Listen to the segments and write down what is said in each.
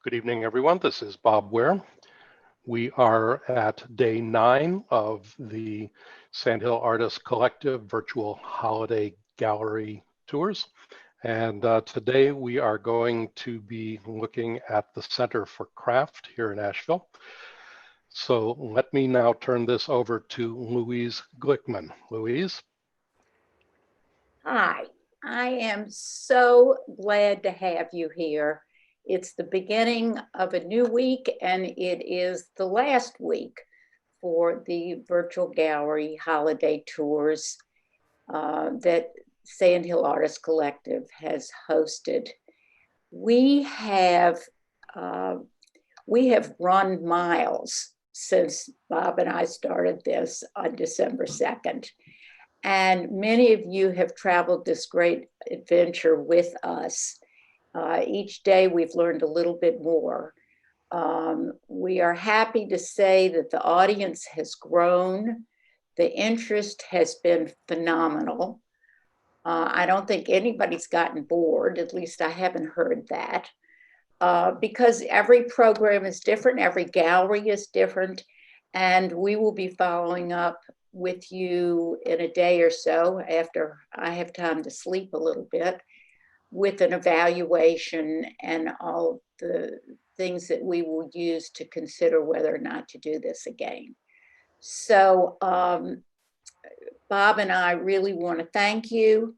Good evening, everyone. This is Bob Ware. We are at day 9 of the Sandhill Artists Collective virtual holiday gallery tours. And today we are going to be looking at the Center for Craft here in Asheville. So let me now turn this over to Louise Glickman. Louise. Hi, I am so glad to have you here. It's the beginning of a new week, and it is the last week for the virtual gallery holiday tours that Sandhill Artists Collective has hosted. We have run miles since Bob and I started this on December 2nd. And many of you have traveled this great adventure with us. Each day we've learned a little bit more. We are happy to say that the audience has grown. The interest has been phenomenal. I don't think anybody's gotten bored, at least I haven't heard that, because every program is different, every gallery is different, and we will be following up with you in a day or so after I have time to sleep a little bit with an evaluation and all the things that we will use to consider whether or not to do this again. So Bob and I really want to thank you.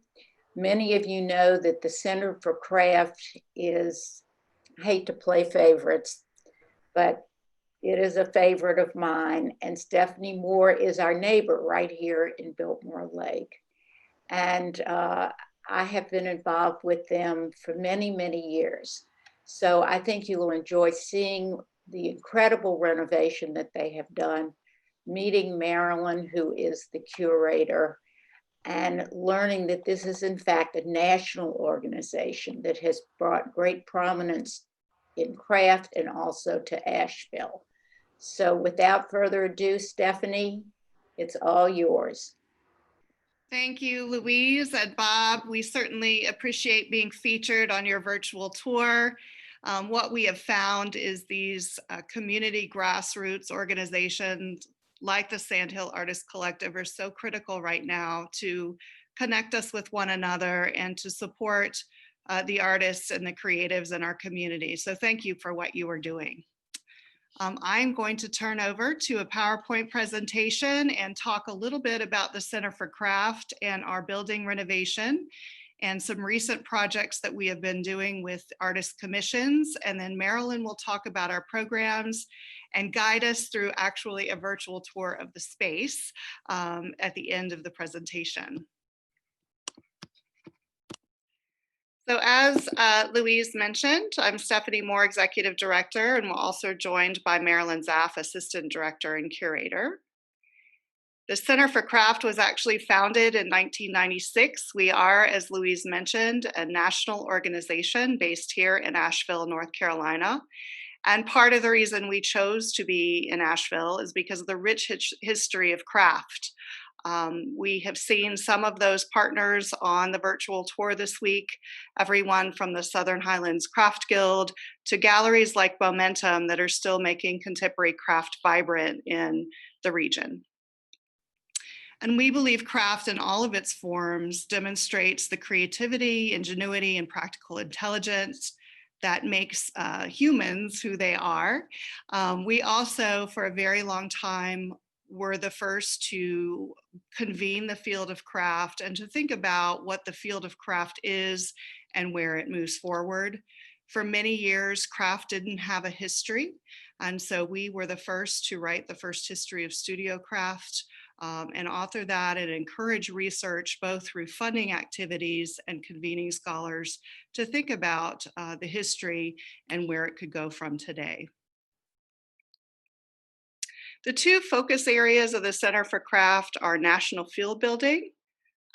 Many of you know that the Center for Craft is, I hate to play favorites, but it is a favorite of mine, and Stephanie Moore is our neighbor right here in Biltmore Lake. And I have been involved with them for many, many years. So I think you will enjoy seeing the incredible renovation that they have done, meeting Marilyn, who is the curator, and learning that this is in fact a national organization that has brought great prominence in craft and also to Asheville. So without further ado, Stephanie, it's all yours. Thank you, Louise and Bob. We certainly appreciate being featured on your virtual tour. What we have found is these community grassroots organizations like the Sandhill Artists Collective are so critical right now to connect us with one another and to support the artists and the creatives in our community. So thank you for what you are doing. I'm going to turn over to a PowerPoint presentation and talk a little bit about the Center for Craft and our building renovation and some recent projects that we have been doing with artist commissions. And then Marilyn will talk about our programs and guide us through actually a virtual tour of the space at the end of the presentation. So as Louise mentioned, I'm Stephanie Moore, Executive Director, and we're also joined by Marilyn Zaff, Assistant Director and Curator. The Center for Craft was actually founded in 1996. We are, as Louise mentioned, a national organization based here in Asheville, North Carolina. And part of the reason we chose to be in Asheville is because of the rich history of craft. We have seen some of those partners on the virtual tour this week, everyone from the Southern Highlands Craft Guild to galleries like Momentum that are still making contemporary craft vibrant in the region. And we believe craft in all of its forms demonstrates the creativity, ingenuity, and practical intelligence that makes humans who they are. We also, for a very long time, were the first to convene the field of craft and to think about what the field of craft is and where it moves forward. For many years, craft didn't have a history. And so we were the first to write the first history of studio craft and author that and encourage research both through funding activities and convening scholars to think about the history and where it could go from today. The two focus areas of the Center for Craft are national field building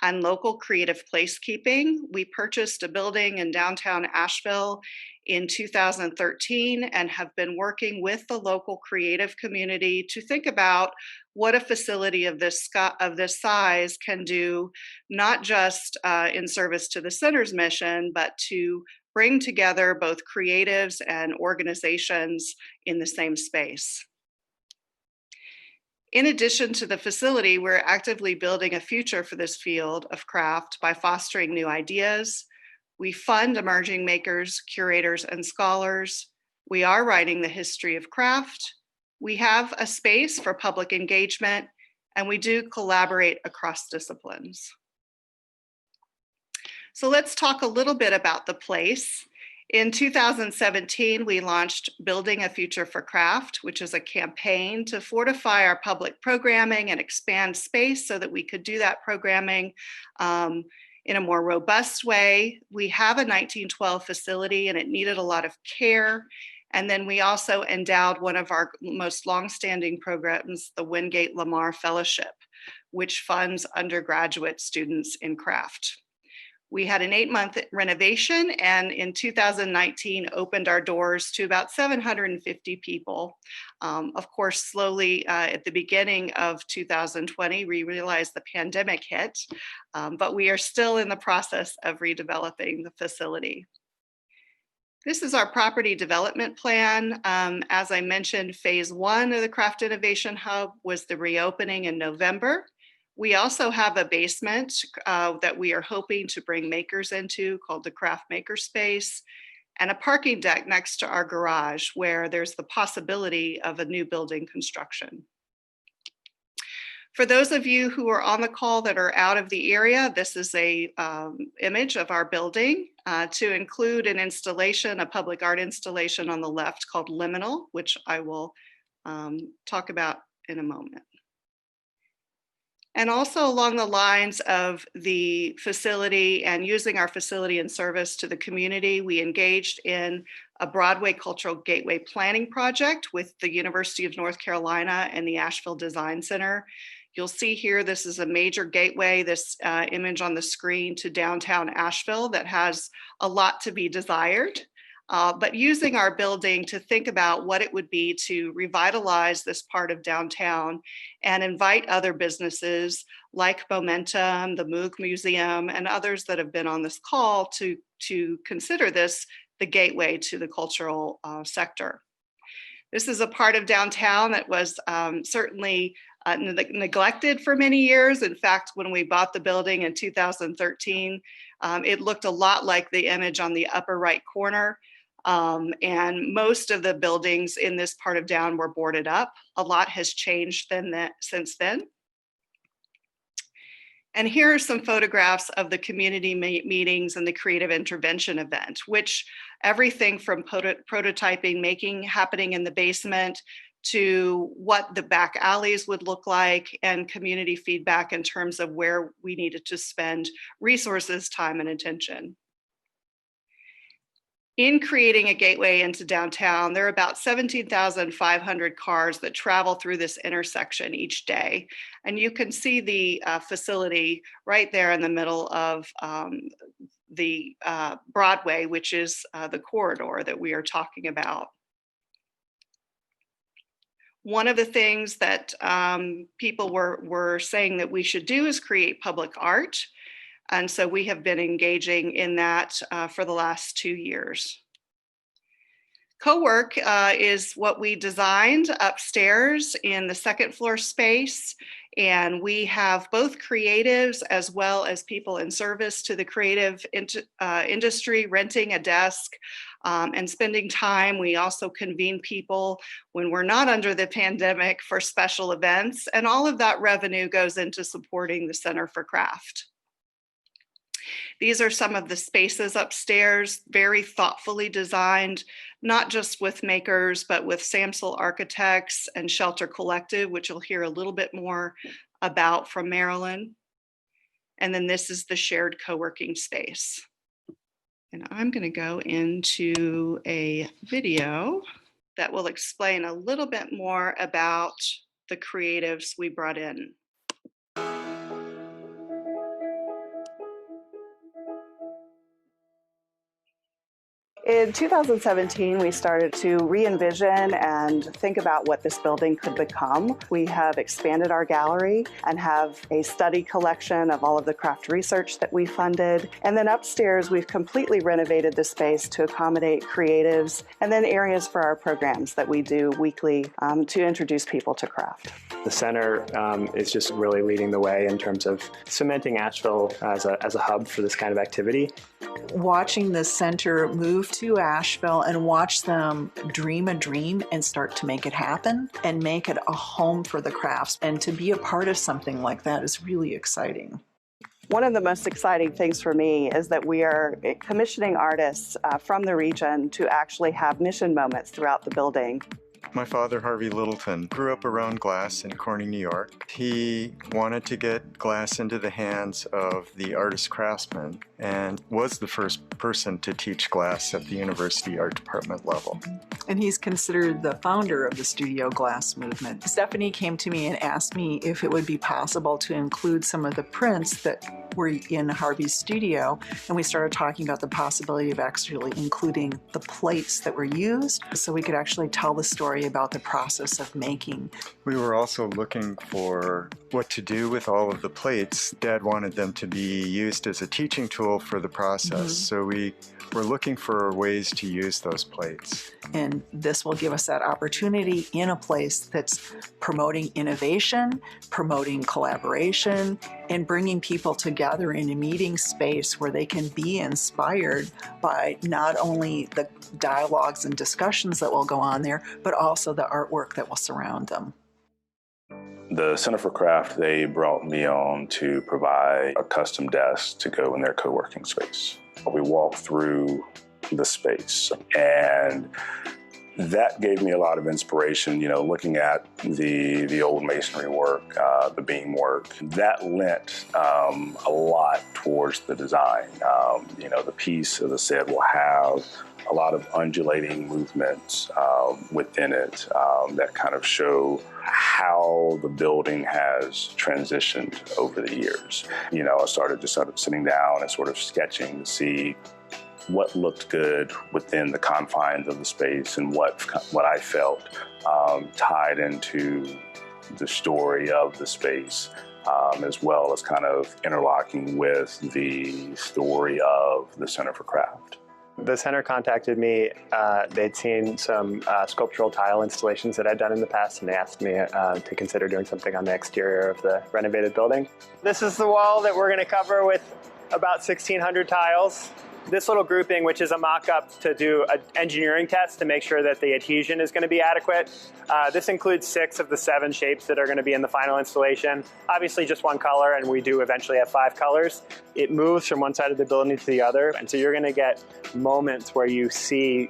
and local creative placekeeping. We purchased a building in downtown Asheville in 2013 and have been working with the local creative community to think about what a facility of this size can do, not just in service to the center's mission, but to bring together both creatives and organizations in the same space. In addition to the facility, we're actively building a future for this field of craft by fostering new ideas. We fund emerging makers, curators, and scholars. We are writing the history of craft. We have a space for public engagement, and we do collaborate across disciplines. So let's talk a little bit about the place. In 2017, we launched Building a Future for Craft, which is a campaign to fortify our public programming and expand space so that we could do that programming in a more robust way. We have a 1912 facility and it needed a lot of care. And then we also endowed one of our most longstanding programs, the Wingate Lamar Fellowship, which funds undergraduate students in craft. We had an 8-month renovation and in 2019 opened our doors to about 750 people. Of course, slowly at the beginning of 2020, we realized the pandemic hit, but we are still in the process of redeveloping the facility. This is our property development plan. As I mentioned, phase 1 of the Craft Innovation Hub was the reopening in November. We also have a basement that we are hoping to bring makers into called the Craft Makerspace, and a parking deck next to our garage where there's the possibility of a new building construction. For those of you who are on the call that are out of the area, this is a image of our building to include an installation, a public art installation on the left called Liminal, which I will talk about in a moment. And also along the lines of the facility and using our facility and service to the community, we engaged in a Broadway Cultural Gateway planning project with the University of North Carolina and the Asheville Design Center. You'll see here, this is a major gateway, this image on the screen to downtown Asheville that has a lot to be desired. But using our building to think about what it would be to revitalize this part of downtown and invite other businesses like Momentum, the Moog Museum, and others that have been on this call to consider this the gateway to the cultural sector. This is a part of downtown that was certainly neglected for many years. In fact, when we bought the building in 2013, it looked a lot like the image on the upper right corner. And most of the buildings in this part of down were boarded up. A lot has changed since then. And here are some photographs of the community meetings and the creative intervention event, which everything from prototyping, happening in the basement to what the back alleys would look like and community feedback in terms of where we needed to spend resources, time, and attention. In creating a gateway into downtown, there are about 17,500 cars that travel through this intersection each day. And you can see the facility right there in the middle of the Broadway, which is the corridor that we are talking about. One of the things that people were saying that we should do is create public art. And so we have been engaging in that for the last 2 years. Co-work is what we designed upstairs in the second floor space. And we have both creatives as well as people in service to the creative industry renting a desk and spending time. We also convene people when we're not under the pandemic for special events. And all of that revenue goes into supporting the Center for Craft. These are some of the spaces upstairs, very thoughtfully designed, not just with makers, but with Samsel Architects and Shelter Collective, which you'll hear a little bit more about from Marilyn. And then this is the shared co-working space. And I'm going to go into a video that will explain a little bit more about the creatives we brought in. In 2017, we started to re-envision and think about what this building could become. We have expanded our gallery and have a study collection of all of the craft research that we funded. And then upstairs, we've completely renovated the space to accommodate creatives and then areas for our programs that we do weekly to introduce people to craft. The center is just really leading the way in terms of cementing Asheville as a hub for this kind of activity. Watching the center move to Asheville and watch them dream a dream and start to make it happen and make it a home for the crafts, and to be a part of something like that is really exciting. One of the most exciting things for me is that we are commissioning artists from the region to actually have mission moments throughout the building. My father, Harvey Littleton, grew up around glass in Corning, New York. He wanted to get glass into the hands of the artist craftsmen and was the first person to teach glass at the university art department level. And he's considered the founder of the studio glass movement. Stephanie came to me and asked me if it would be possible to include some of the prints that were in Harvey's studio, and we started talking about the possibility of actually including the plates that were used so we could actually tell the story about the process of making. We were also looking for what to do with all of the plates. Dad wanted them to be used as a teaching tool for the process, so we were looking for ways to use those plates. And this will give us that opportunity in a place that's promoting innovation, promoting collaboration, and bringing people together in a meeting space where they can be inspired by not only the dialogues and discussions that will go on there, but also the artwork that will surround them. The Center for Craft, they brought me on to provide a custom desk to go in their co-working space. We walked through the space, and that gave me a lot of inspiration, you know, looking at the old masonry work, the beam work. That lent a lot towards the design. You know, the piece, as I said, will have a lot of undulating movements within it that kind of show how the building has transitioned over the years. You know, I started just sort of sitting down and sort of sketching to see what looked good within the confines of the space and what I felt tied into the story of the space, as well as kind of interlocking with the story of the Center for Craft. The center contacted me. They'd seen some sculptural tile installations that I'd done in the past, and they asked me to consider doing something on the exterior of the renovated building. This is the wall that we're going to cover with about 1,600 tiles. This little grouping, which is a mock-up to do an engineering test to make sure that the adhesion is going to be adequate. This includes 6 of the 7 shapes that are going to be in the final installation. Obviously just one color, and we do eventually have 5 colors. It moves from one side of the building to the other, and so you're going to get moments where you see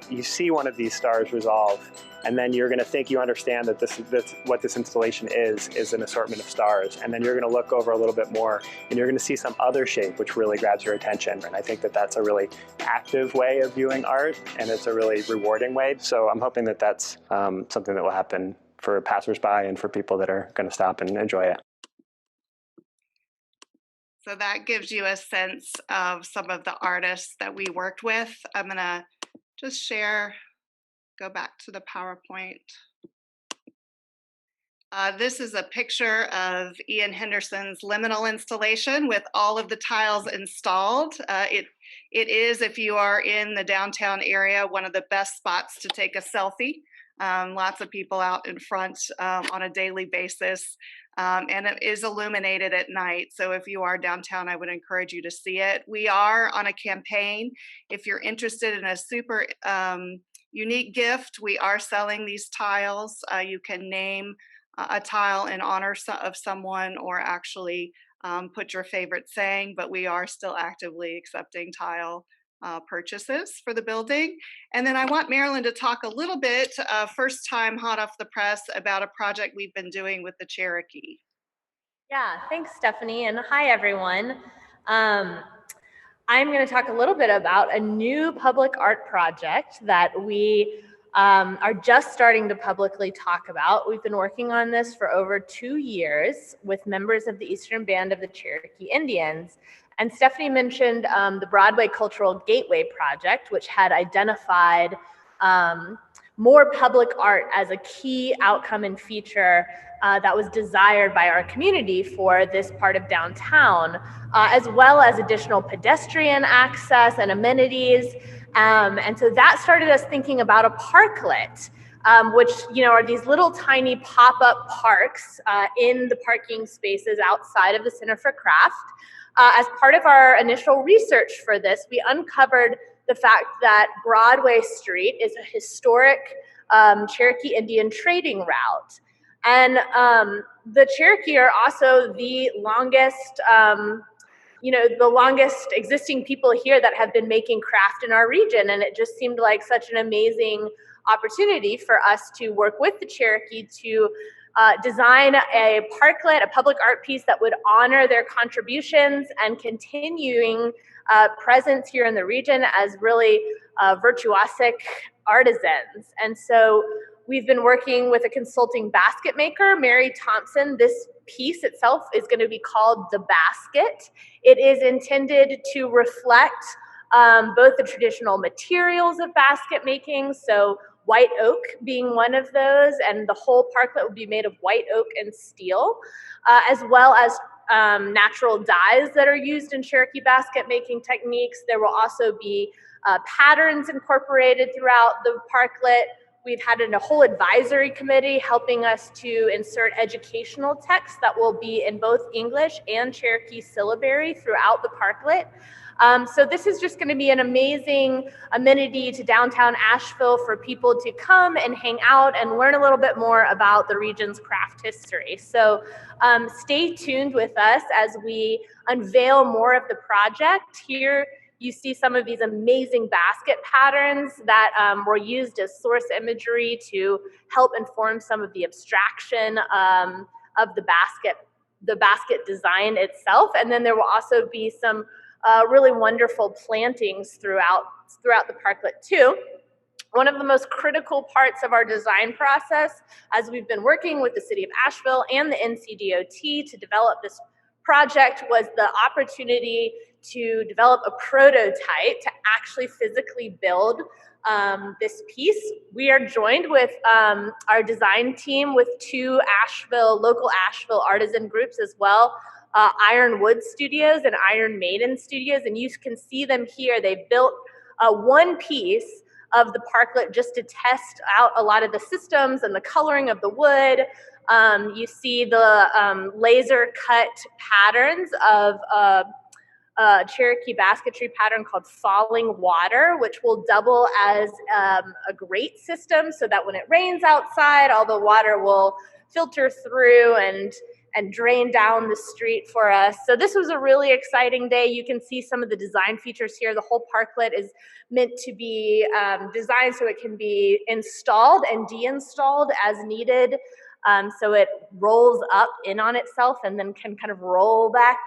one of these stars resolve, and then you're going to think you understand that what this installation is an assortment of stars. And then you're going to look over a little bit more, and you're going to see some other shape which really grabs your attention. And I think that that's a really active way of viewing art, and it's a really rewarding way. So I'm hoping that that's something that will happen for passersby and for people that are going to stop and enjoy it. So that gives you a sense of some of the artists that we worked with. I'm going to just share. Go back to the PowerPoint. This is a picture of Ian Henderson's liminal installation with all of the tiles installed. It is, if you are in the downtown area, one of the best spots to take a selfie. Lots of people out in front on a daily basis. And it is illuminated at night. So if you are downtown, I would encourage you to see it. We are on a campaign. If you're interested in a super unique gift, we are selling these tiles. You can name a tile in honor of someone, or actually put your favorite saying, but we are still actively accepting tile purchases for the building. And then I want Marilyn to talk a little bit, first time hot off the press, about a project we've been doing with the Cherokee. Yeah, thanks, Stephanie, and hi, everyone. I'm going to talk a little bit about a new public art project that we are just starting to publicly talk about. We've been working on this for over 2 years with members of the Eastern Band of the Cherokee Indians. And Stephanie mentioned the Broadway Cultural Gateway Project, which had identified more public art as a key outcome and feature that was desired by our community for this part of downtown, as well as additional pedestrian access and amenities. And so that started us thinking about a parklet, which are these little tiny pop-up parks in the parking spaces outside of the Center for Craft. As part of our initial research for this, we uncovered the fact that Broadway Street is a historic Cherokee Indian trading route. And the Cherokee are also the longest, the longest existing people here that have been making craft in our region. And it just seemed like such an amazing opportunity for us to work with the Cherokee to design a parklet, a public art piece that would honor their contributions and continuing presence here in the region as really virtuosic artisans. And so we've been working with a consulting basket maker, Mary Thompson. This piece itself is going to be called The Basket. It is intended to reflect both the traditional materials of basket making, so white oak being one of those, and the whole parklet will be made of white oak and steel, as well as natural dyes that are used in Cherokee basket making techniques. There will also be patterns incorporated throughout the parklet. We've had a whole advisory committee helping us to insert educational texts that will be in both English and Cherokee syllabary throughout the parklet. So this is just going to be an amazing amenity to downtown Asheville for people to come and hang out and learn a little bit more about the region's craft history. So stay tuned with us as we unveil more of the project. Here you see some of these amazing basket patterns that were used as source imagery to help inform some of the abstraction of the basket design itself. And then there will also be some really wonderful plantings throughout the parklet too. One of the most critical parts of our design process, as we've been working with the City of Asheville and the NCDOT to develop this project, was the opportunity to develop a prototype to actually physically build this piece. We are joined with our design team with two local Asheville artisan groups as well, Ironwood Studios and Iron Maiden Studios, and you can see them here. They built one piece of the parklet just to test out a lot of the systems and the coloring of the wood. You see the laser cut patterns of Cherokee basketry pattern called Falling Water, which will double as a grate system so that when it rains outside, all the water will filter through and drain down the street for us. So this was a really exciting day. You can see some of the design features here. The whole parklet is meant to be designed so it can be installed and deinstalled as needed. So it rolls up in on itself and then can kind of roll back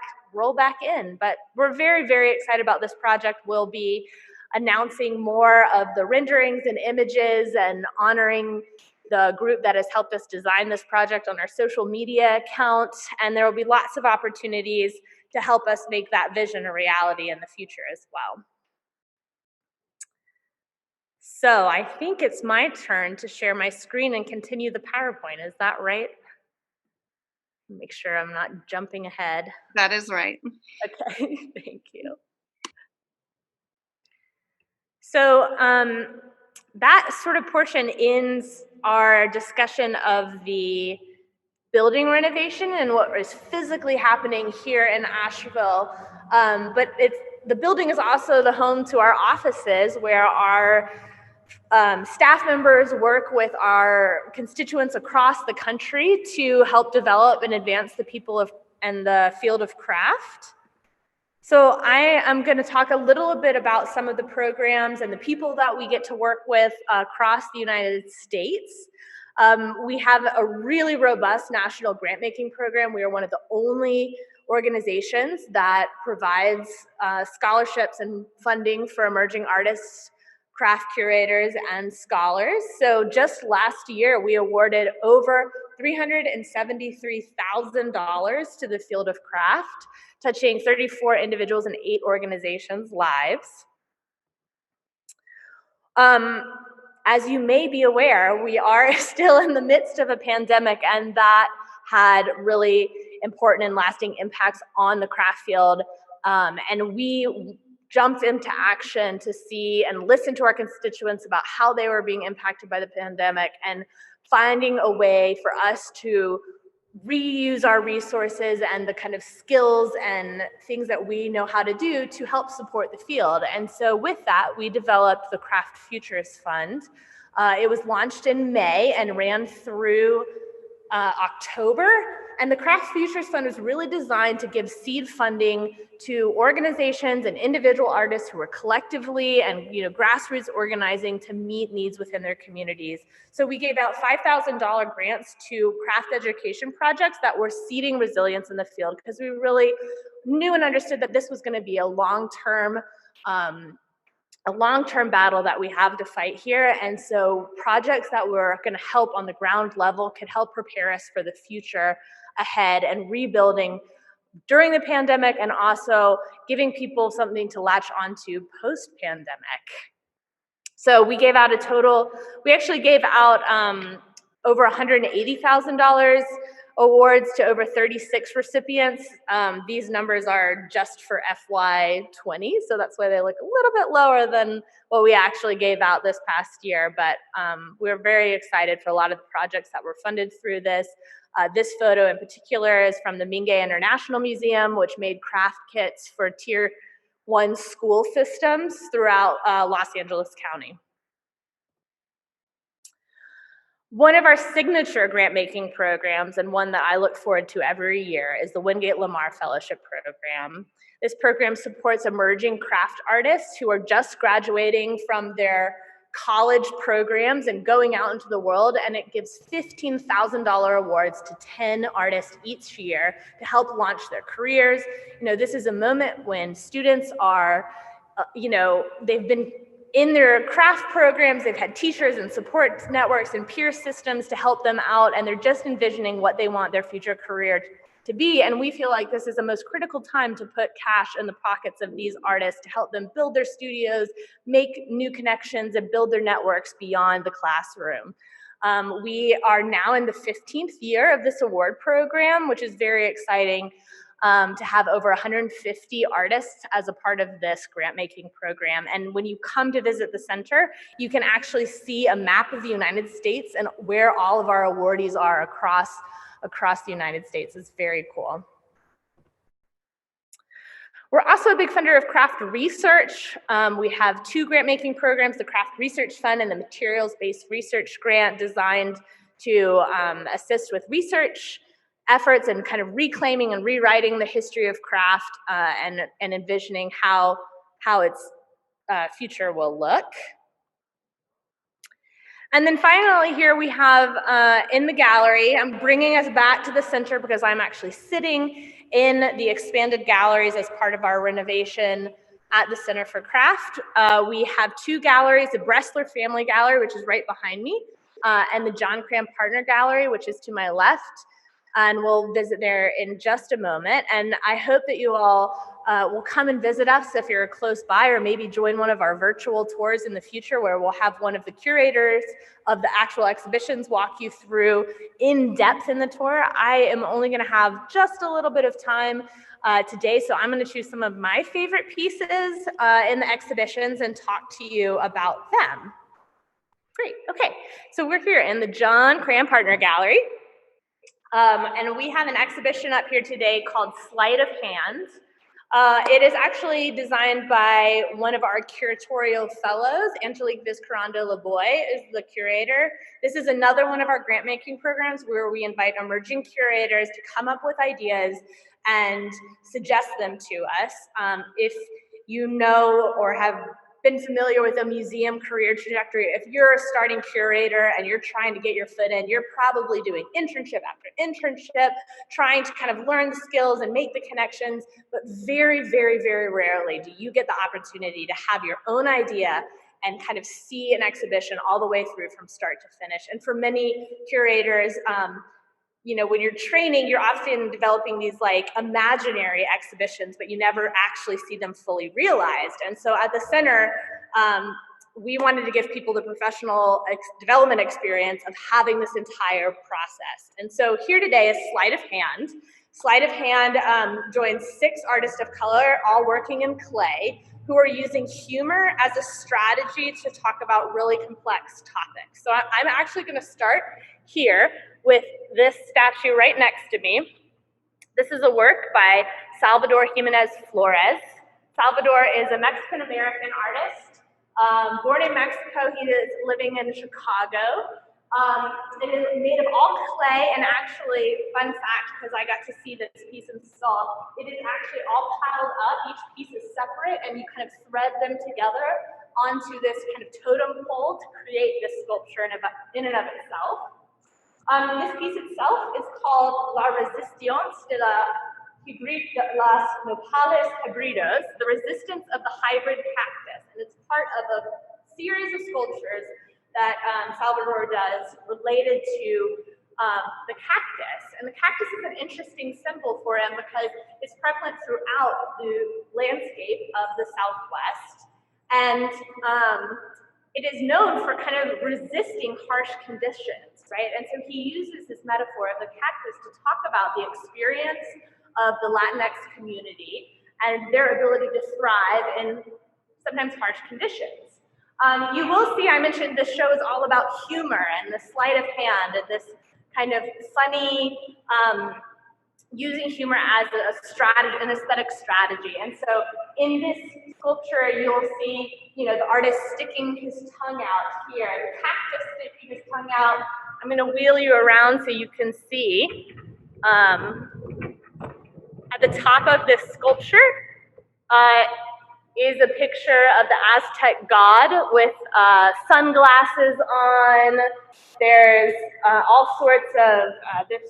in. But we're very, very excited about this project. We'll be announcing more of the renderings and images and honoring the group that has helped us design this project on our social media account. And there will be lots of opportunities to help us make that vision a reality in the future as well. So I think it's my turn to share my screen and continue the PowerPoint. Is that right? Make sure I'm not jumping ahead. That is right. Okay, thank you. So that sort of portion ends our discussion of the building renovation and what is physically happening here in Asheville. But the building is also the home to our offices where our staff members work with our constituents across the country to help develop and advance the people and the field of craft. So I am going to talk a little bit about some of the programs and the people that we get to work with across the United States. We have a really robust national grant making program. We are one of the only organizations that provides scholarships and funding for emerging artists craft curators and scholars. So just last year, we awarded over $373,000 to the field of craft, touching 34 individuals and 8 organizations' lives. As you may be aware, we are still in the midst of a pandemic, and that had really important and lasting impacts on the craft field. And we jumped into action to see and listen to our constituents about how they were being impacted by the pandemic, and finding a way for us to reuse our resources and the kind of skills and things that we know how to do to help support the field. And so with that, we developed the Craft Futures Fund. It was launched in May and ran through October. And the Craft Futures Fund was really designed to give seed funding to organizations and individual artists who are collectively and grassroots organizing to meet needs within their communities. So we gave out $5,000 grants to craft education projects that were seeding resilience in the field, because we really knew and understood that this was going to be a long-term battle that we have to fight here. And so projects that were going to help on the ground level could help prepare us for the future ahead and rebuilding during the pandemic, and also giving people something to latch onto post-pandemic. So we gave out we actually gave out over $180,000 awards to over 36 recipients. These numbers are just for FY20, so that's why they look a little bit lower than what we actually gave out this past year. But we're very excited for a lot of the projects that were funded through this. This photo in particular is from the Minge International Museum, which made craft kits for Tier 1 school systems throughout Los Angeles County. One of our signature grant-making programs, and one that I look forward to every year, is the Wingate Lamar Fellowship Program. This program supports emerging craft artists who are just graduating from their college programs and going out into the world, and it gives $15,000 awards to 10 artists each year to help launch their careers. This is a moment when students are, they've been in their craft programs, they've had teachers and support networks and peer systems to help them out, and they're just envisioning what they want their future career to be. And we feel like this is the most critical time to put cash in the pockets of these artists to help them build their studios, make new connections, and build their networks beyond the classroom. We are now in the 15th year of this award program, which is very exciting, to have over 150 artists as a part of this grant-making program. And when you come to visit the center, you can actually see a map of the United States and where all of our awardees are across the United States. It's very cool. We're also a big funder of craft research. We have 2 grant-making programs, the Craft Research Fund and the Materials-Based Research Grant, designed to assist with research efforts and kind of reclaiming and rewriting the history of craft and envisioning how its future will look. And then finally here we have in the gallery, I'm bringing us back to the center because I'm actually sitting in the expanded galleries as part of our renovation at the Center for Craft. We have 2 galleries, the Bressler Family Gallery, which is right behind me, and the John Cram Partner Gallery, which is to my left. And we'll visit there in just a moment. And I hope that you all will come and visit us if you're close by, or maybe join one of our virtual tours in the future, where we'll have one of the curators of the actual exhibitions walk you through in depth in the tour. I am only going to have just a little bit of time today, so I'm going to choose some of my favorite pieces in the exhibitions and talk to you about them. Great. Okay, so we're here in the John Cram Partner Gallery. And we have an exhibition up here today called Sleight of Hand. It is actually designed by one of our curatorial fellows. Angelique Vizcarrondo-Laboy is the curator. This is another one of our grant-making programs where we invite emerging curators to come up with ideas and suggest them to us. If you know or have been familiar with a museum career trajectory, if you're a starting curator and you're trying to get your foot in, you're probably doing internship after internship, trying to kind of learn the skills and make the connections, but very, very, very rarely do you get the opportunity to have your own idea and kind of see an exhibition all the way through from start to finish. And for many curators, you know, when you're training, you're often developing these like imaginary exhibitions, but you never actually see them fully realized. And so at the center, we wanted to give people the professional development experience of having this entire process. And so here today is Sleight of Hand. Sleight of Hand joins 6 artists of color, all working in clay, who are using humor as a strategy to talk about really complex topics. So I'm actually going to start here with this statue right next to me. This is a work by Salvador Jimenez Flores. Salvador is a Mexican-American artist. Born in Mexico, he is living in Chicago. It is made of all clay, and actually, fun fact, because I got to see this piece installed, it is actually all piled up. Each piece is separate, and you kind of thread them together onto this kind of totem pole to create this sculpture in and of itself. This piece itself is called La Resistencia de las Nopales Híbridos, the resistance of the hybrid cactus, and it's part of a series of sculptures that Salvador does related to the cactus. And the cactus is an interesting symbol for him because it's prevalent throughout the landscape of the Southwest. And it is known for kind of resisting harsh conditions, right? And so he uses this metaphor of the cactus to talk about the experience of the Latinx community and their ability to thrive in sometimes harsh conditions. You will see, I mentioned this show is all about humor and the sleight of hand and this kind of funny, using humor as a strategy, an aesthetic strategy. And so in this sculpture, you'll see, you know, the artist sticking his tongue out here, the cactus sticking his tongue out. I'm going to wheel you around so you can see. At the top of this sculpture is a picture of the Aztec god with sunglasses on. There's all sorts of this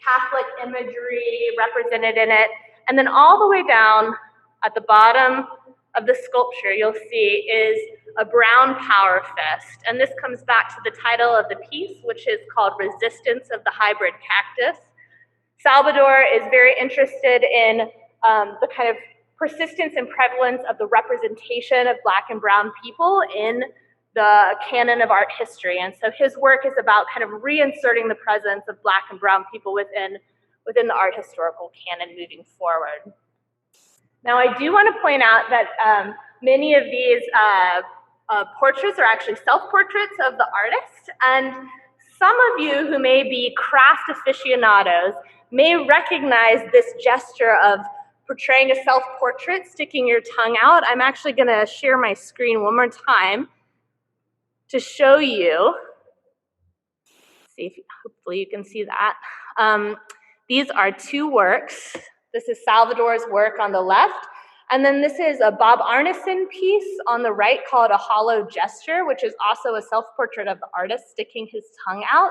Catholic imagery represented in it. And then all the way down at the bottom of the sculpture, you'll see is a brown power fist. And this comes back to the title of the piece, which is called Resistance of the Hybrid Cactus. Salvador is very interested in the kind of persistence and prevalence of the representation of Black and brown people in the canon of art history. And so his work is about kind of reinserting the presence of Black and brown people within the art historical canon moving forward. Now, I do want to point out that many of these portraits are actually self-portraits of the artist, and some of you who may be craft aficionados may recognize this gesture of portraying a self-portrait, sticking your tongue out. I'm actually going to share my screen one more time to show you. See if hopefully you can see that. These are 2 works. This is Salvador's work on the left, and then this is a Bob Arneson piece on the right called A Hollow Gesture, which is also a self-portrait of the artist sticking his tongue out.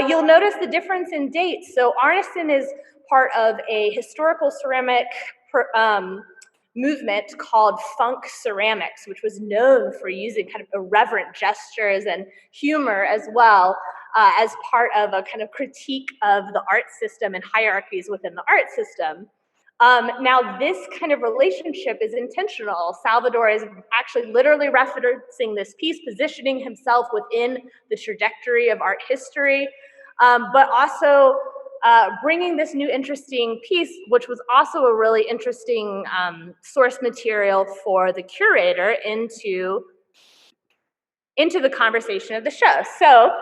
You'll notice the difference in dates. So Arneson is part of a historical ceramic movement called funk ceramics, which was known for using kind of irreverent gestures and humor as well as part of a kind of critique of the art system and hierarchies within the art system. Now, this kind of relationship is intentional. Salvador is actually literally referencing this piece, positioning himself within the trajectory of art history, but also bringing this new interesting piece, which was also a really interesting source material for the curator into the conversation of the show. So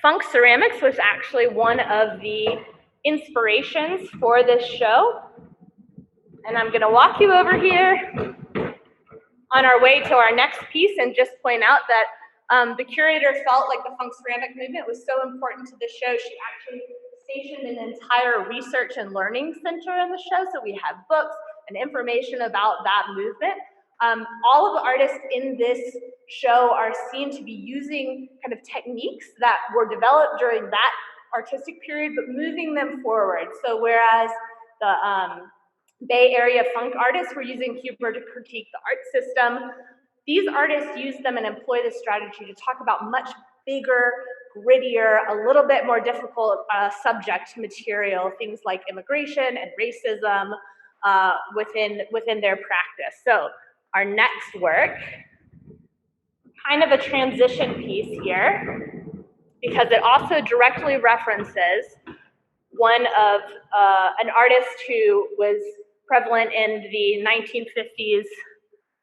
funk ceramics was actually one of the inspirations for this show. And I'm gonna walk you over here on our way to our next piece and just point out that the curator felt like the funk ceramic movement was so important to the show. She actually stationed an entire research and learning center in the show. So we have books and information about that movement. All of the artists in this show are seen to be using kind of techniques that were developed during that artistic period, but moving them forward. So whereas the Bay Area funk artists were using humor to critique the art system, these artists use them and employ this strategy to talk about much bigger, grittier, a little bit more difficult subject material, things like immigration and racism within their practice. So our next work, kind of a transition piece here, because it also directly references one of an artist who was prevalent in the 1950s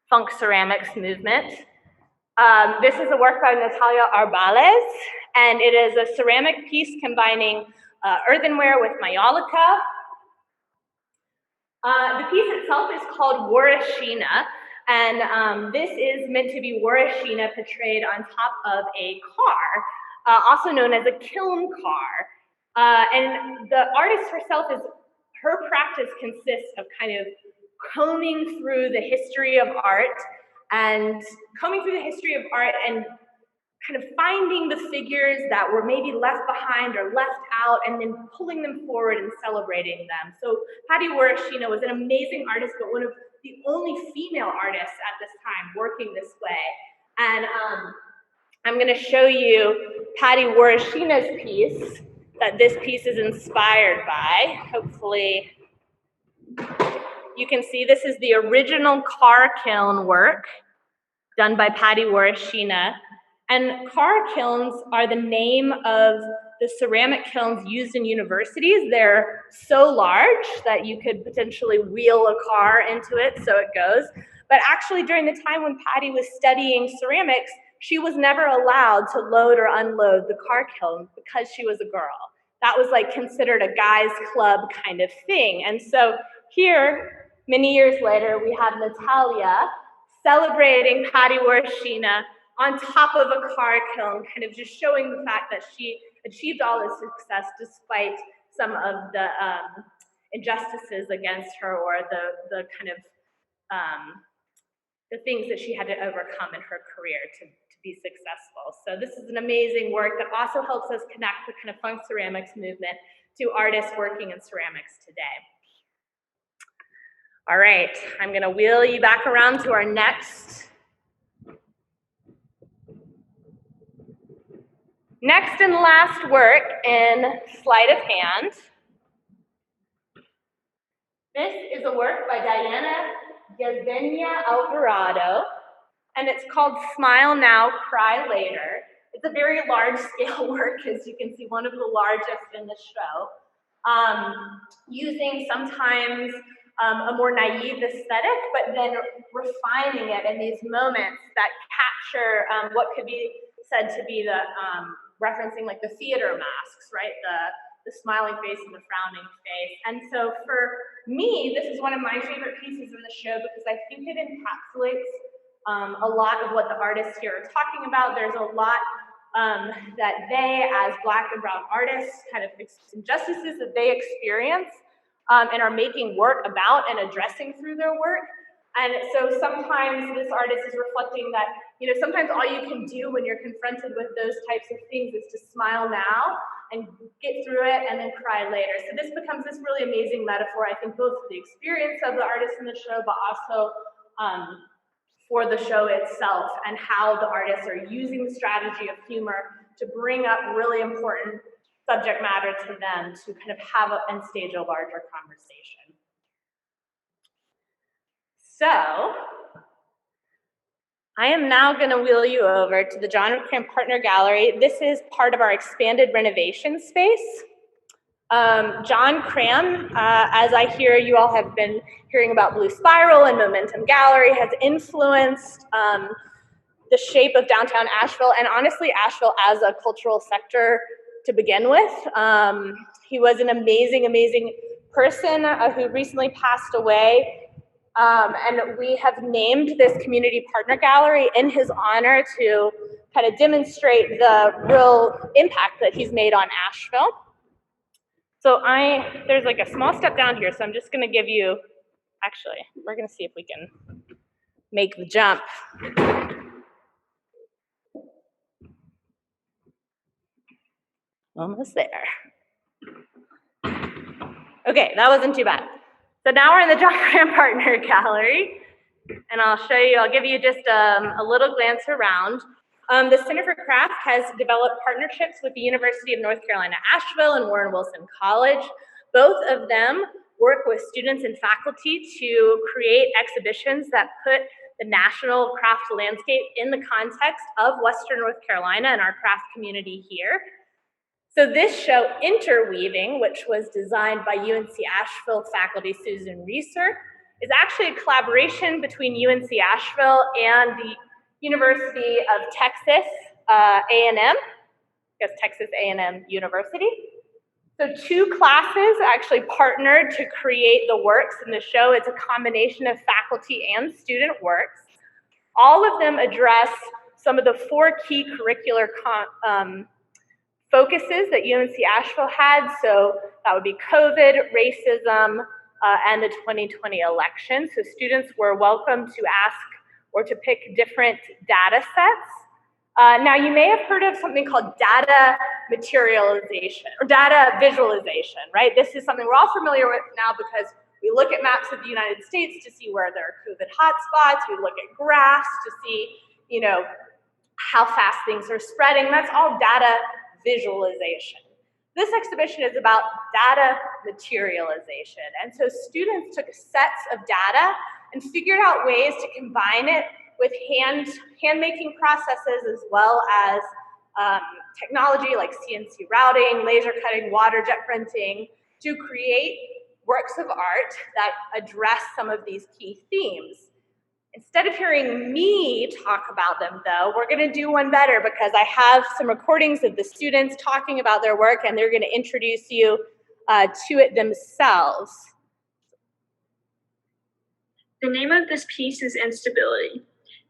funk ceramics movement. This is a work by Natalia Arbales, and it is a ceramic piece combining earthenware with mayolica. The piece itself is called Warashina, and this is meant to be Warashina portrayed on top of a car, also known as a kiln car. And the artist herself her practice consists of kind of combing through the history of art and kind of finding the figures that were maybe left behind or left out and then pulling them forward and celebrating them. So Patty Warashina was an amazing artist, but one of the only female artists at this time working this way. And I'm going to show you Patty Warashina's piece that this piece is inspired by. Hopefully you can see this is the original car kiln work done by Patty Warashina. And car kilns are the name of the ceramic kilns used in universities. They're so large that you could potentially wheel a car into it, so it goes. But actually, during the time when Patty was studying ceramics, she was never allowed to load or unload the car kiln because she was a girl. That was like considered a guys' club kind of thing. And so here, many years later, we have Natalia celebrating Patty Warashina on top of a car kiln, kind of just showing the fact that she achieved all this success despite some of the injustices against her or the kind of the things that she had to overcome in her career to be successful. So this is an amazing work that also helps us connect the kind of funk ceramics movement to artists working in ceramics today. All right, I'm gonna wheel you back around to our next and last work in sleight of hand. This is a work by Diana Yezenia Alvarado, and it's called Smile Now, Cry Later. It's a very large scale work, as you can see, one of the largest in the show, using sometimes a more naive aesthetic, but then refining it in these moments that capture what could be said to be the referencing like the theater masks, right? The smiling face and the frowning face. And so for me, this is one of my favorite pieces in the show because I think it encapsulates a lot of what the artists here are talking about. There's a lot that they, as Black and Brown artists, kind of injustices that they experience and are making work about and addressing through their work. And so sometimes this artist is reflecting that, you know, sometimes all you can do when you're confronted with those types of things is to smile now and get through it and then cry later. So this becomes this really amazing metaphor, I think, both for the experience of the artist in the show, but also for the show itself and how the artists are using the strategy of humor to bring up really important subject matter to them to kind of have and stage a larger conversation. So I am now going to wheel you over to the John Cram Partner Gallery. This is part of our expanded renovation space. John Cram, as I hear you all have been hearing about Blue Spiral and Momentum Gallery, has influenced the shape of downtown Asheville, and honestly, Asheville as a cultural sector to begin with. He was an amazing, amazing person who recently passed away. And we have named this community partner gallery in his honor to kind of demonstrate the real impact that he's made on Asheville. So there's like a small step down here, so I'm just going to give you, actually, we're going to see if we can make the jump. Almost there. Okay, that wasn't too bad. So now we're in the John Cram Partner Gallery. And I'll give you just a little glance around. The Center for Craft has developed partnerships with the University of North Carolina, Asheville and Warren Wilson College. Both of them work with students and faculty to create exhibitions that put the national craft landscape in the context of Western North Carolina and our craft community here. So this show, Interweaving, which was designed by UNC Asheville faculty Susan Reeser, is actually a collaboration between UNC Asheville and the University of Texas A&M, because Texas A&M University. So two classes actually partnered to create the works in the show. It's a combination of faculty and student works. All of them address some of the 4 key curricular focuses that UNC Asheville had. So that would be COVID, racism, and the 2020 election. So students were welcome to ask or to pick different data sets. Now you may have heard of something called data materialization or data visualization, right? This is something we're all familiar with now because we look at maps of the United States to see where there are COVID hotspots. We look at graphs to see, how fast things are spreading. That's all data visualization. This exhibition is about data materialization. And so students took sets of data and figured out ways to combine it with hand-making processes as well as technology like CNC routing, laser cutting, water jet printing to create works of art that address some of these key themes. Instead of hearing me talk about them, though, we're going to do one better because I have some recordings of the students talking about their work, and they're going to introduce you to it themselves. The name of this piece is Instability.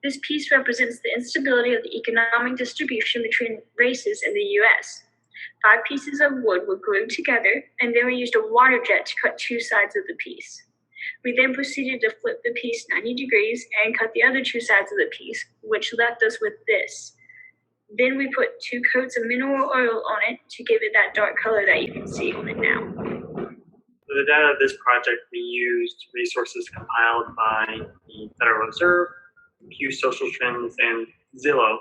This piece represents the instability of the economic distribution between races in the U.S. 5 pieces of wood were glued together, and then we used a water jet to cut 2 sides of the piece. We then proceeded to flip the piece 90 degrees and cut the other 2 sides of the piece, which left us with this. Then we put 2 coats of mineral oil on it to give it that dark color that you can see on it now. For the data of this project, we used resources compiled by the Federal Reserve, Pew Social Trends, and Zillow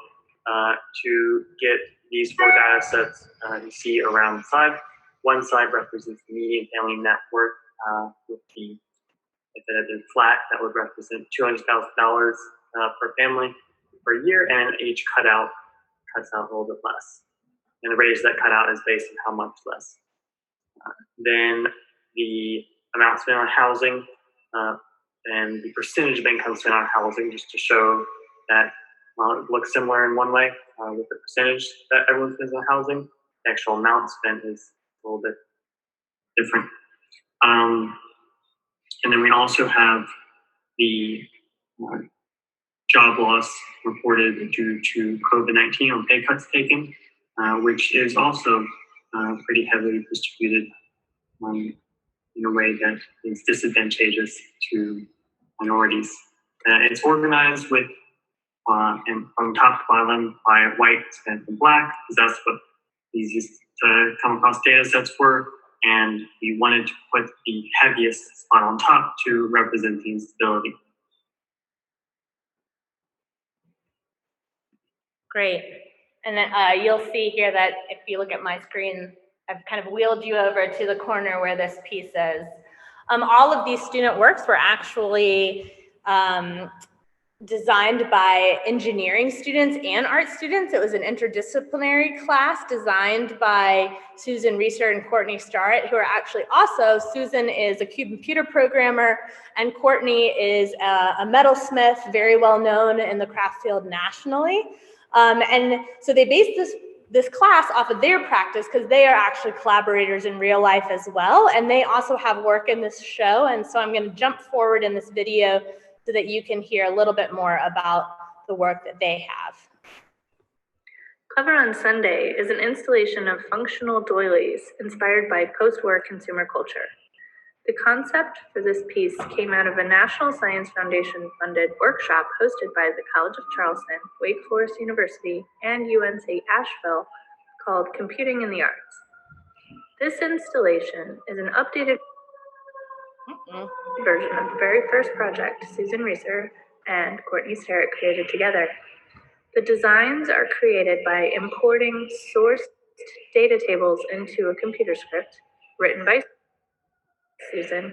to get these 4 data sets you see around the side. One side represents the median family net worth with the, if it had been flat, that would represent $200,000 per family per year, and each cutout cuts out a little bit less. And the range that cut out is based on how much less. Then the amount spent on housing and the percentage of income spent on housing, just to show that it looks similar in one way with the percentage that everyone spends on housing. The actual amount spent is a little bit different. And then we also have the job loss reported due to COVID-19 on pay cuts taken, which is also pretty heavily distributed in a way that is disadvantageous to minorities. It's organized with, and from top to bottom, by white, Hispanic, and Black, because that's what these used to come across data sets were. And we wanted to put the heaviest spot on top to represent the instability. Great. And then you'll see here that if you look at my screen, I've kind of wheeled you over to the corner where this piece is. All of these student works were actually designed by engineering students and art students. It was an interdisciplinary class designed by Susan Reeser and Courtney Starrett, who are actually also, Susan is a computer programmer and Courtney is a metalsmith, very well known in the craft field nationally. And so they based this class off of their practice because they are actually collaborators in real life as well. And they also have work in this show. And so I'm going to jump forward in this video so that you can hear a little bit more about the work that they have. Cover on Sunday is an installation of functional doilies inspired by post-war consumer culture. The concept for this piece came out of a National Science Foundation funded workshop hosted by the College of Charleston, Wake Forest University, and UNC Asheville called Computing in the Arts. This installation is an updated version of the very first project Susan Reeser and Courtney Sterritt created together. The designs are created by importing source data tables into a computer script written by Susan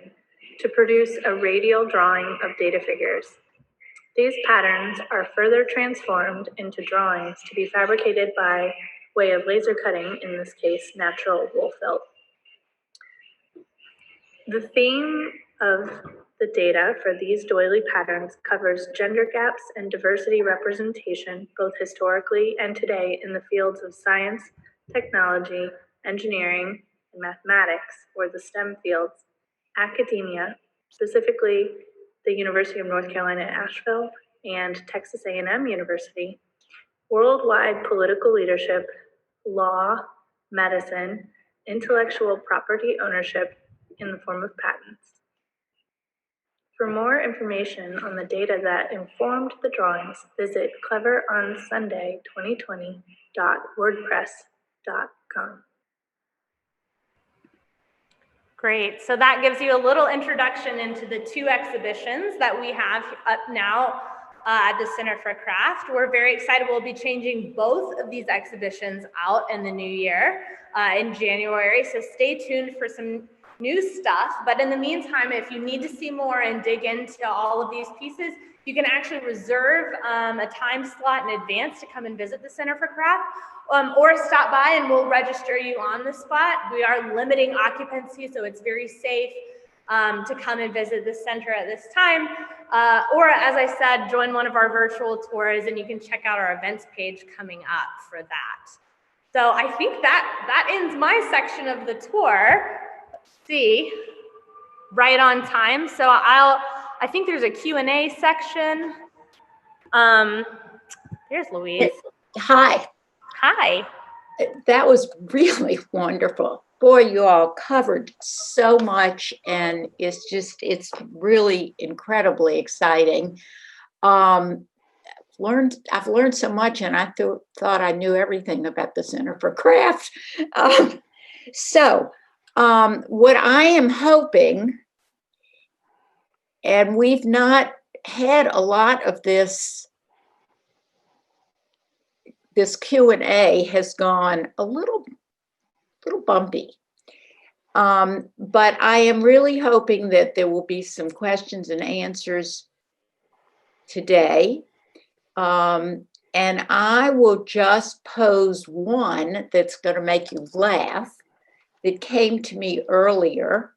to produce a radial drawing of data figures. These patterns are further transformed into drawings to be fabricated by way of laser cutting, in this case, natural wool felt. The theme of the data for these doily patterns covers gender gaps and diversity representation, both historically and today, in the fields of science, technology, engineering, and mathematics, or the STEM fields, academia, specifically the University of North Carolina at Asheville and Texas A&M University, worldwide political leadership, law, medicine, intellectual property ownership in the form of patents. For more information on the data that informed the drawings, visit cleveronssunday2020.wordpress.com. Great. So that gives you a little introduction into the two exhibitions that we have up now at the Center for Craft. We're very excited. We'll be changing both of these exhibitions out in the new year in January. So stay tuned for some new stuff. But in the meantime, if you need to see more and dig into all of these pieces, you can actually reserve a time slot in advance to come and visit the Center for Craft, or stop by and we'll register you on the spot. We are limiting occupancy, so it's very safe to come and visit the center at this time. Or as I said, join one of our virtual tours and you can check out our events page coming up for that. So I think that ends my section of the tour. See, right on time. So I think there's a Q&A section. There's Louise. Hi. Hi. That was really wonderful. Boy, you all covered so much, and it's really incredibly exciting. I've learned so much, and I thought I knew everything about the Center for Craft. What I am hoping, and we've not had a lot of this Q&A has gone a little bumpy. But I am really hoping that there will be some questions and answers today. And I will just pose one that's going to make you laugh. That came to me earlier.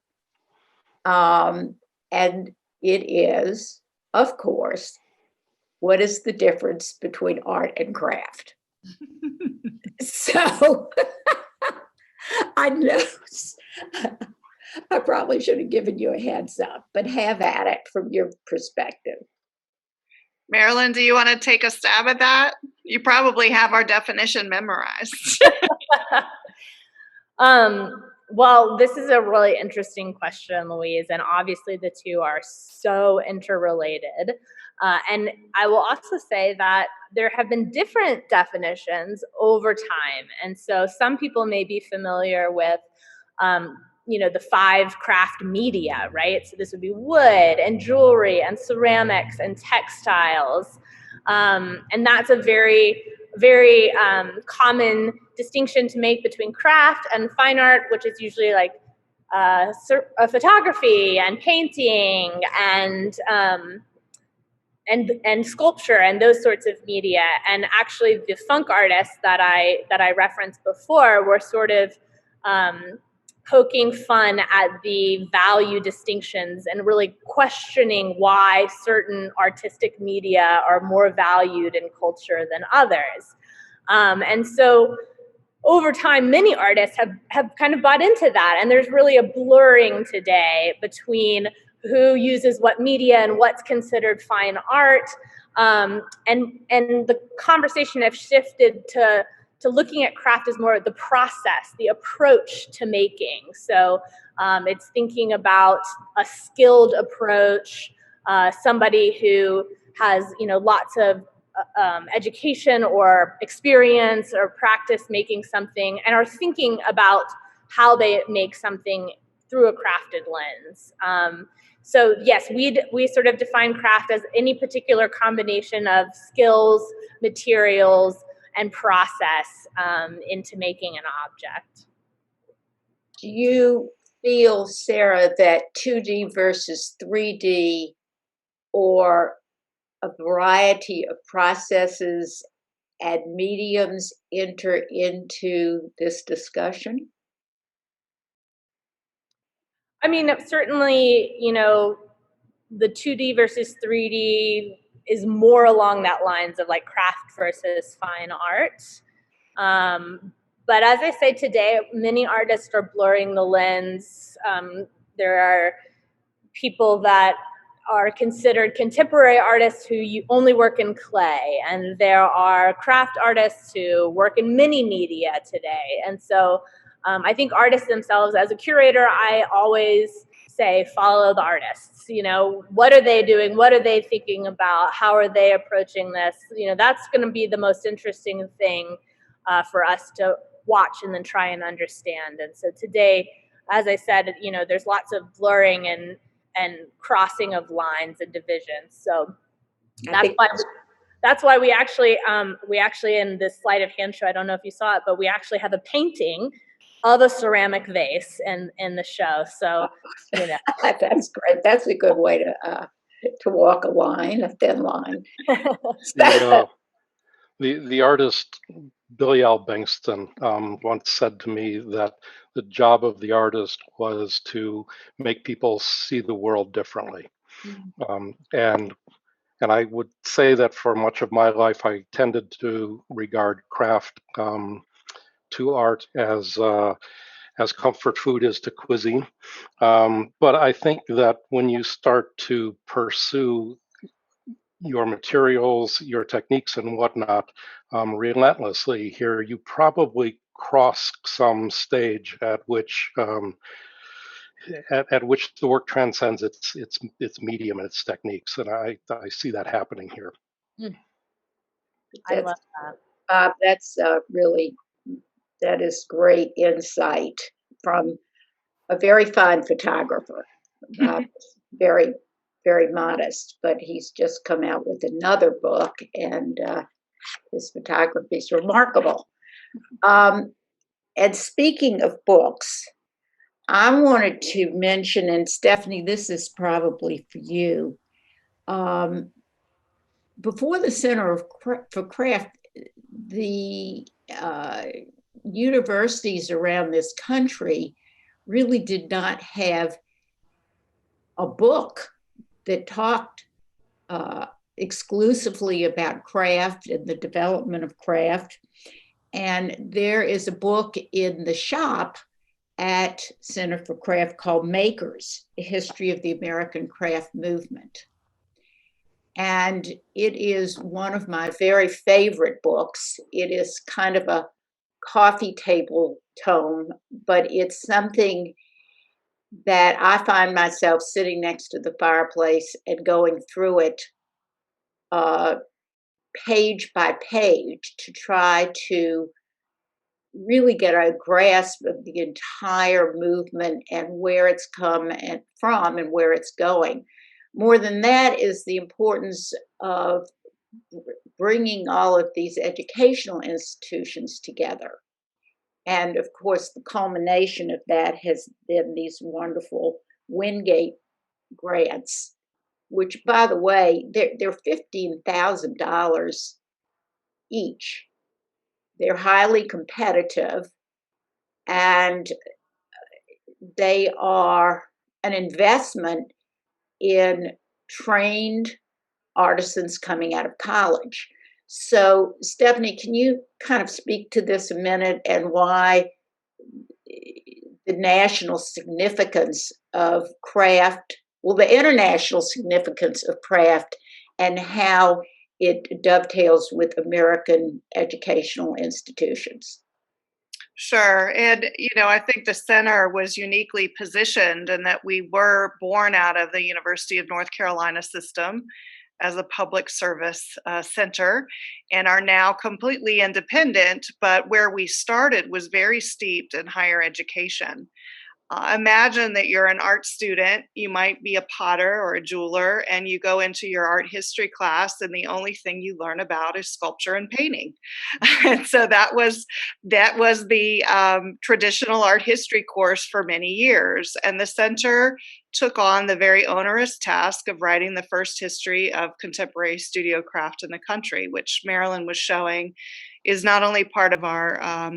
And it is, of course, what is the difference between art and craft? So I know I probably should have given you a heads up, but have at it from your perspective. Marilyn, do you want to take a stab at that? You probably have our definition memorized. Well, this is a really interesting question, Louise, and obviously the two are so interrelated. And I will also say that there have been different definitions over time. And so some people may be familiar with, the 5 craft media, right? So this would be wood and jewelry and ceramics and textiles. And that's a very, very common distinction to make between craft and fine art, which is usually like photography and painting and sculpture and those sorts of media. And actually the funk artists that I referenced before were sort of poking fun at the value distinctions and really questioning why certain artistic media are more valued in culture than others. And so over time, many artists have kind of bought into that. And there's really a blurring today between who uses what media and what's considered fine art. And the conversation has shifted to looking at craft as more of the process, the approach to making. So it's thinking about a skilled approach, somebody who has, lots of education or experience or practice making something and are thinking about how they make something through a crafted lens. So yes, we sort of define craft as any particular combination of skills, materials, and process into making an object. Do you feel, Sarah, that 2D versus 3D, or a variety of processes and mediums, enter into this discussion? I mean, certainly, you know, the 2D versus 3D is more along that lines of like craft versus fine art. But as I say today, many artists are blurring the lens. There are people that are considered contemporary artists who only work in clay, and there are craft artists who work in many media today. And so I think artists themselves, as a curator, I always say follow the artists. You know, what are they doing? What are they thinking about? How are they approaching this? You know, that's going to be the most interesting thing for us to watch and then try and understand. And so today, as I said, you know, there's lots of blurring and crossing of lines and divisions. So that's why we actually in this sleight of hand show, I don't know if you saw it, but we actually have a painting of a ceramic vase in the show. So, you know. That's great. That's a good way to walk a line, a thin line. The artist Billy Al Bankston once said to me that the job of the artist was to make people see the world differently. And I would say that for much of my life, I tended to regard craft to art as comfort food is to cuisine. But I think that when you start to pursue your materials, your techniques and whatnot relentlessly here, you probably cross some stage at which at which the work transcends its medium and its techniques, and I see that happening here. I love that. That's really, that is great insight from a very fine photographer. Very, very modest, but he's just come out with another book, and his photography is remarkable. And speaking of books, I wanted to mention, and Stephanie, this is probably for you. Before the Center for Craft, the universities around this country really did not have a book that talked exclusively about craft and the development of craft. And there is a book in the shop at Center for Craft called Makers, A History of the American Craft Movement. And it is one of my very favorite books. It is kind of a coffee table tome, but it's something that I find myself sitting next to the fireplace and going through it page by page to try to really get a grasp of the entire movement and where it's come from and where it's going. More than that is the importance of bringing all of these educational institutions together. And of course, the culmination of that has been these wonderful Wingate grants, which, by the way, they're $15,000 each. They're highly competitive, and they are an investment in trained artisans coming out of college. So, Stephanie, can you kind of speak to this a minute, and why the national significance of craft, well, the international significance of craft, and how it dovetails with American educational institutions? Sure. And, you know, I think the center was uniquely positioned in that we were born out of the University of North Carolina system as a public service center, and are now completely independent. But where we started was very steeped in higher education. Imagine that you're an art student, you might be a potter or a jeweler, and you go into your art history class, and the only thing you learn about is sculpture and painting. And so that was the traditional art history course for many years. And the center took on the very onerous task of writing the first history of contemporary studio craft in the country, which Marilyn was showing is not only part of our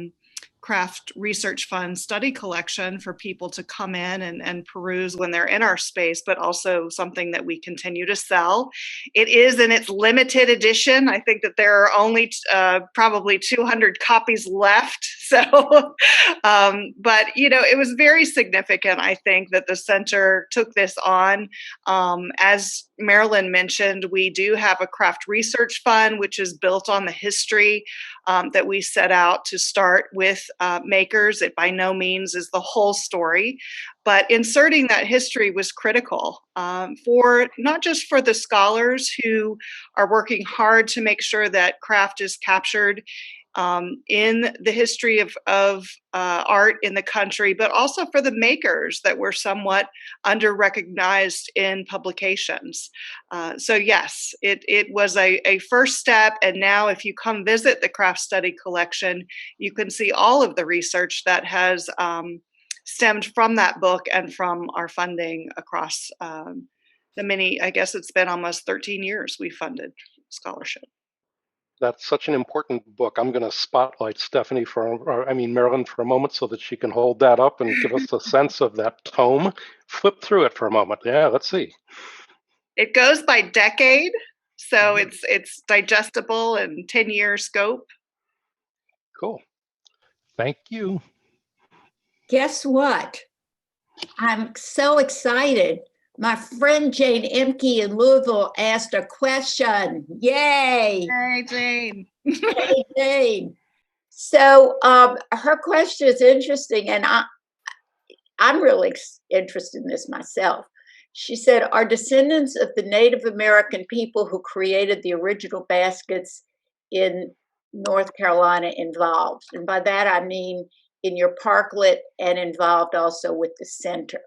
Craft Research Fund study collection for people to come in and peruse when they're in our space, but also something that we continue to sell. It is in its limited edition. I think that there are only probably 200 copies left. So, but it was very significant, I think, that the center took this on. As Marilyn mentioned, we do have a Craft Research Fund, which is built on the history that we set out to start with makers. It by no means is the whole story, but inserting that history was critical for not just for the scholars who are working hard to make sure that craft is captured in the history of art in the country, but also for the makers that were somewhat under-recognized in publications. So yes, it was a first step, and now if you come visit the Craft Study Collection, you can see all of the research that has stemmed from that book and from our funding across the many, I guess it's been almost 13 years we funded scholarship. That's such an important book. I'm going to spotlight Marilyn for a moment so that she can hold that up and give us a sense of that tome. Flip through it for a moment. Yeah, let's see. It goes by decade, so it's digestible and 10-year scope. Cool. Thank you. Guess what? I'm so excited. My friend Jane Emke in Louisville asked a question. Yay! Hey, Jane. Hey, Jane. So her question is interesting, and I'm really interested in this myself. She said, are descendants of the Native American people who created the original baskets in North Carolina involved? And by that, I mean in your parklet and involved also with the center.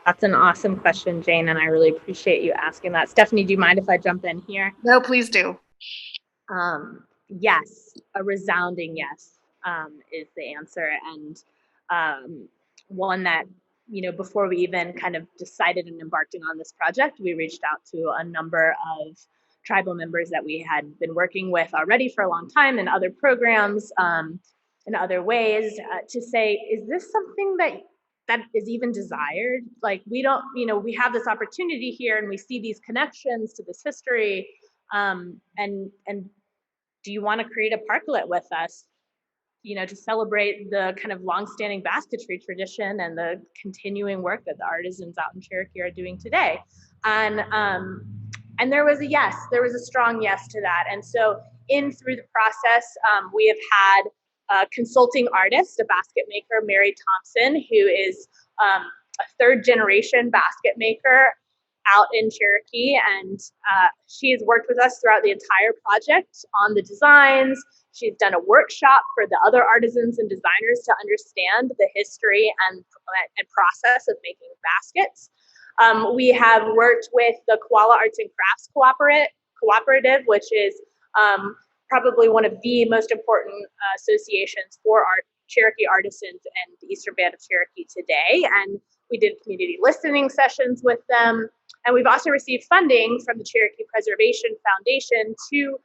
That's an awesome question, Jane, and I really appreciate you asking that. Stephanie, do you mind if I jump in here? No, please do. Yes, a resounding yes is the answer, and one that, before we even kind of decided and embarked on this project, we reached out to a number of tribal members that we had been working with already for a long time in other programs, in other ways, to say, is this something that is even desired? Like, we don't, we have this opportunity here and we see these connections to this history, and do you want to create a parklet with us, to celebrate the kind of longstanding basketry tradition and the continuing work that the artisans out in Cherokee are doing today? And there was a strong yes to that. And so through the process, we have had a consulting artist, a basket maker, Mary Thompson, who is a third generation basket maker out in Cherokee, and she has worked with us throughout the entire project on the designs. She's done a workshop for the other artisans and designers to understand the history and process of making baskets. We have worked with the Koala Arts and Crafts Cooperative, which is probably one of the most important associations for Cherokee artisans and the Eastern Band of Cherokee today. And we did community listening sessions with them. And we've also received funding from the Cherokee Preservation Foundation to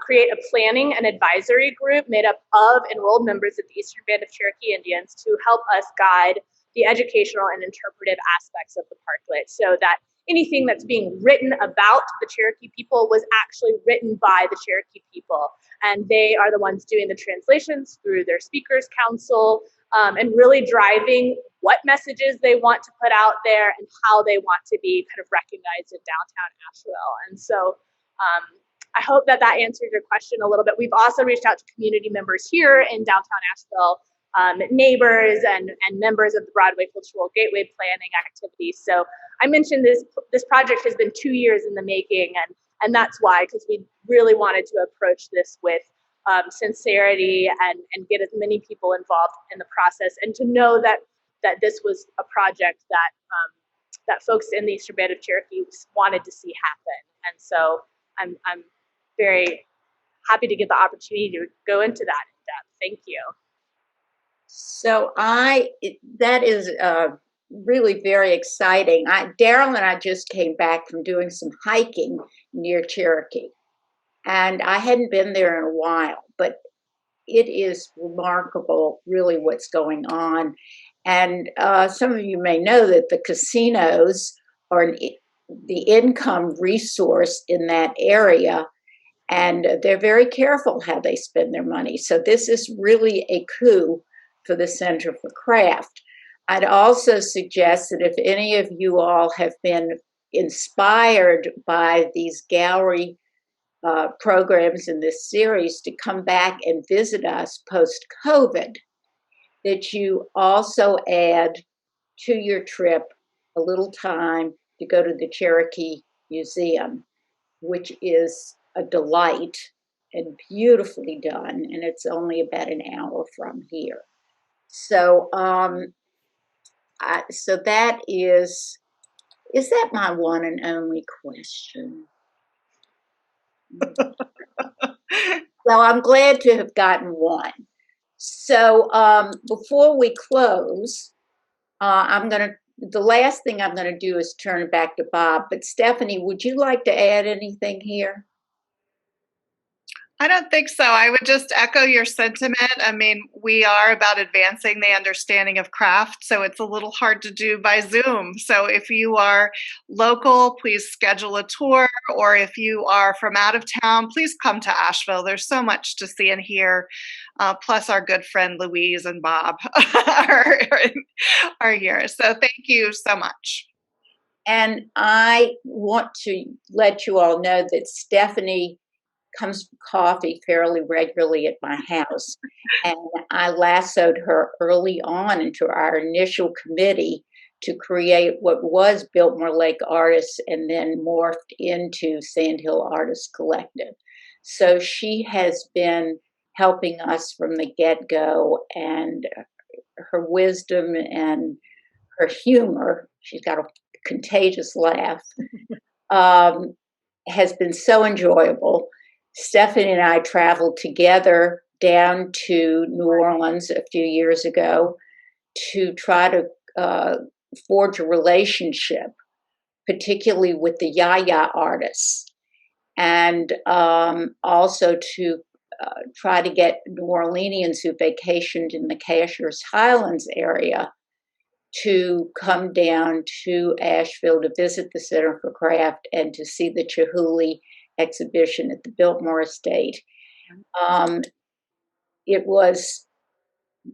create a planning and advisory group made up of enrolled members of the Eastern Band of Cherokee Indians to help us guide the educational and interpretive aspects of the parklet, so that anything that's being written about the Cherokee people was actually written by the Cherokee people. And they are the ones doing the translations through their speakers council, and really driving what messages they want to put out there and how they want to be kind of recognized in downtown Asheville. And so I hope that answered your question a little bit. We've also reached out to community members here in downtown Asheville, neighbors and members of the Broadway Cultural Gateway planning activities. So I mentioned this project has been 2 years in the making, and that's why, because we really wanted to approach this with sincerity and get as many people involved in the process, and to know that this was a project that folks in the Eastern Band of Cherokee wanted to see happen. And so I'm very happy to get the opportunity to go into that in depth. Thank you. So that is really very exciting. Daryl and I just came back from doing some hiking near Cherokee, and I hadn't been there in a while, but it is remarkable really what's going on. And some of you may know that the casinos are the income resource in that area, and they're very careful how they spend their money. So this is really a coup for the Center for Craft. I'd also suggest that if any of you all have been inspired by these gallery programs in this series, to come back and visit us post-COVID, that you also add to your trip a little time to go to the Cherokee Museum, which is a delight and beautifully done, and it's only about an hour from here. So, so that is that my one and only question? Well, I'm glad to have gotten one. So before we close, the last thing I'm going to do is turn it back to Bob. But Stephanie, would you like to add anything here? I don't think so. I would just echo your sentiment. I mean, we are about advancing the understanding of craft, so it's a little hard to do by Zoom. So if you are local, please schedule a tour, or if you are from out of town, please come to Asheville. There's so much to see and hear. Plus our good friend Louise and Bob are here. So thank you so much. And I want to let you all know that Stephanie comes for coffee fairly regularly at my house. And I lassoed her early on into our initial committee to create what was Biltmore Lake Artists and then morphed into Sandhill Artists Collective. So she has been helping us from the get-go, and her wisdom and her humor, she's got a contagious laugh, has been so enjoyable. Stephanie and I traveled together down to New Orleans a few years ago to try to forge a relationship, particularly with the Yaya artists, and also to try to get New Orleanians who vacationed in the Cashiers Highlands area to come down to Asheville to visit the Center for Craft and to see the Chihuly exhibition at the Biltmore Estate. It was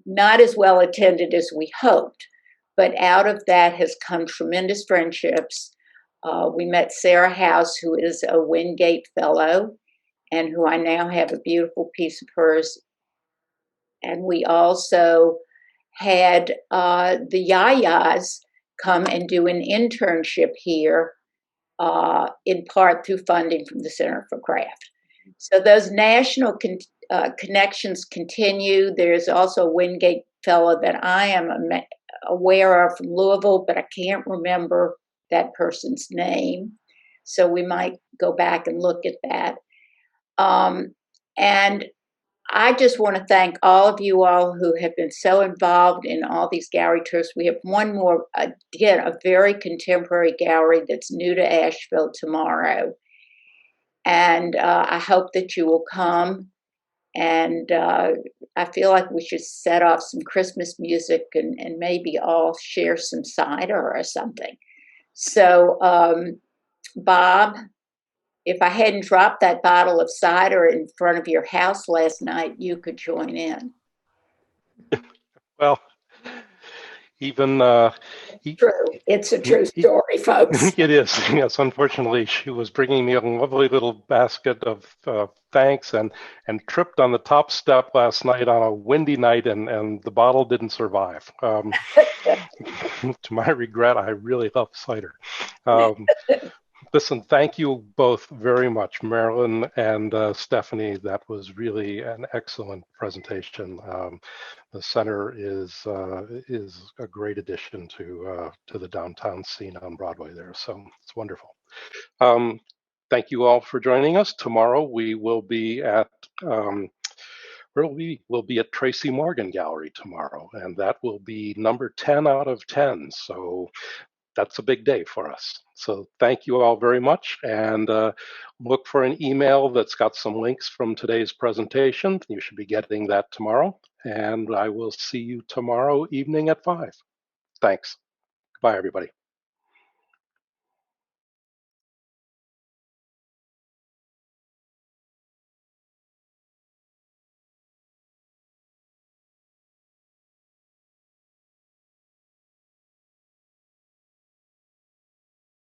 not as well attended as we hoped, but out of that has come tremendous friendships. We met Sarah House, who is a Wingate Fellow, and who I now have a beautiful piece of hers. And we also had the Yayas come and do an internship here, in part through funding from the Center for Craft. So those national connections continue. There's also a Wingate Fellow that I am aware of from Louisville, but I can't remember that person's name. So we might go back and look at that. And I just want to thank all of you all who have been so involved in all these gallery tours. We have one more, again, a very contemporary gallery that's new to Asheville tomorrow. And I hope that you will come. And I feel like we should set off some Christmas music and maybe all share some cider or something. So, Bob, if I hadn't dropped that bottle of cider in front of your house last night, you could join in. Well, even true. It's a true story, folks. It is. Yes, unfortunately, she was bringing me a lovely little basket of thanks and tripped on the top step last night on a windy night, and the bottle didn't survive. To my regret, I really love cider. Listen, thank you both very much, Marilyn and Stephanie. That was really an excellent presentation. The center is a great addition to the downtown scene on Broadway there, so it's wonderful. Thank you all for joining us. Tomorrow we will be at we'll be at Tracy Morgan Gallery tomorrow, and that will be number 10 out of 10. So that's a big day for us. So thank you all very much, and look for an email that's got some links from today's presentation. You should be getting that tomorrow, and I will see you tomorrow evening at 5. Thanks. Bye, everybody.